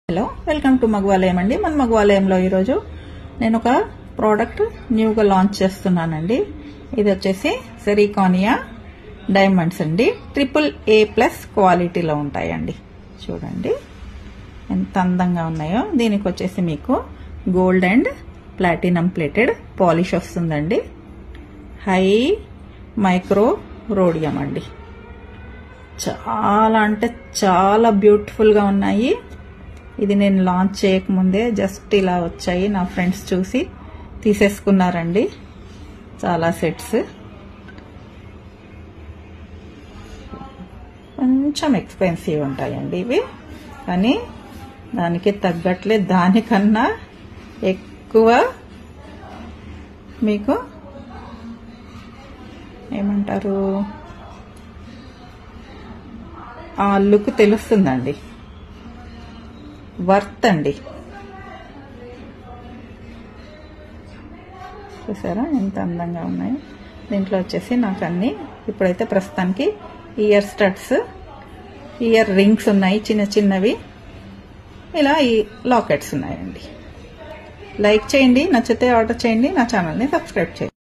Hello welcome to మగవాలయం అండి. మన మగవాలయంలో ఈరోజు నేను ఒక ప్రోడక్ట్ న్యూగా లాంచ్ చేస్తున్నానండి. ఇది వచ్చేసి సెరికానియా డైమండ్స్ అండి. AAA+ క్వాలిటీలో ఉంటాయండి. చూడండి ఎంత అందంగా ఉన్నాయో. దీనికి వచ్చేసి మీకు gold and platinum plated polish వస్తుందండి. హై మైక్రో రోడియం అండి. చాలా అంటే చాలా బ్యూటిఫుల్ గా ఉన్నాయి. ఇది నేను లాంచ్ చేయకముందే జస్ట్ ఇలా వచ్చాయి. నా ఫ్రెండ్స్ చూసి తీసేసుకున్నారండి చాలా సెట్స్. కొంచెం ఎక్స్పెన్సివ్ ఉంటాయండి ఇవి, కానీ దానికి తగ్గట్లే దానికన్నా ఎక్కువ మీకు ఏమంటారు ఆ లుక్ తెలుస్తుందండి. వర్త్ అండి. చూసారా ఎంత అందంగా ఉన్నాయో. దీంట్లో వచ్చేసి నాకు అన్ని ఇప్పుడైతే ప్రస్తుతానికి ఇయర్ స్టడ్స్, ఇయర్ రింగ్స్ ఉన్నాయి చిన్న చిన్నవి. ఇలా ఈ లాకెట్స్ ఉన్నాయండి. లైక్ చేయండి, నచ్చితే ఆర్డర్ చేయండి, నా ఛానల్ని సబ్స్క్రైబ్ చేయండి.